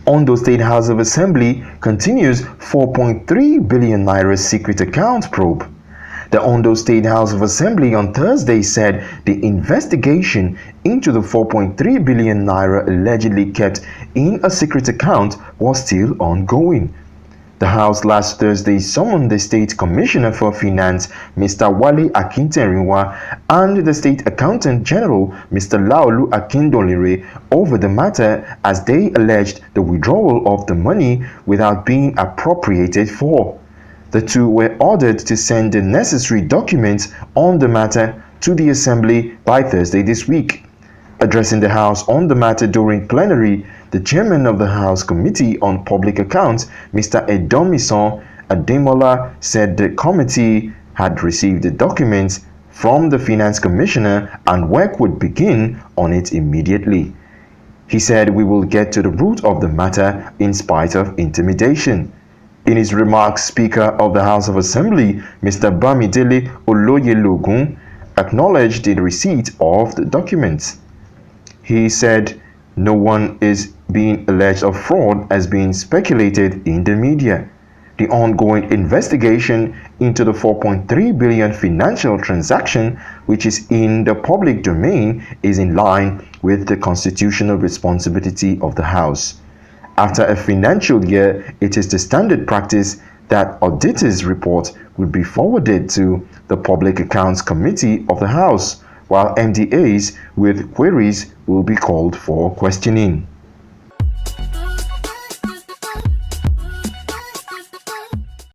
Ondo State House of Assembly continues 4.3 billion naira secret account probe. The Ondo State House of Assembly on Thursday said the investigation into the 4.3 billion naira allegedly kept in a secret account was still ongoing. The House last Thursday summoned the State Commissioner for Finance, Mr. Wale Akinterinwa, and the State Accountant General, Mr. Laolu Akindolire, over the matter as they alleged the withdrawal of the money without being appropriated for. The two were ordered to send the necessary documents on the matter to the Assembly by Thursday this week. Addressing the House on the matter during plenary, the chairman of the House Committee on Public Accounts, Mr. Edamisan Ademola, said the committee had received the documents from the Finance Commissioner and work would begin on it immediately. He said, "We will get to the root of the matter in spite of intimidation." In his remarks, Speaker of the House of Assembly, Mr. Bamidele Oloyeloogun, acknowledged the receipt of the documents. He said, "No one is being alleged of fraud as being speculated in the media. The ongoing investigation into the 4.3 billion financial transaction, which is in the public domain, is in line with the constitutional responsibility of the House. After a financial year, it is the standard practice that auditors' report will be forwarded to the Public Accounts Committee of the House, while MDAs with queries will be called for questioning."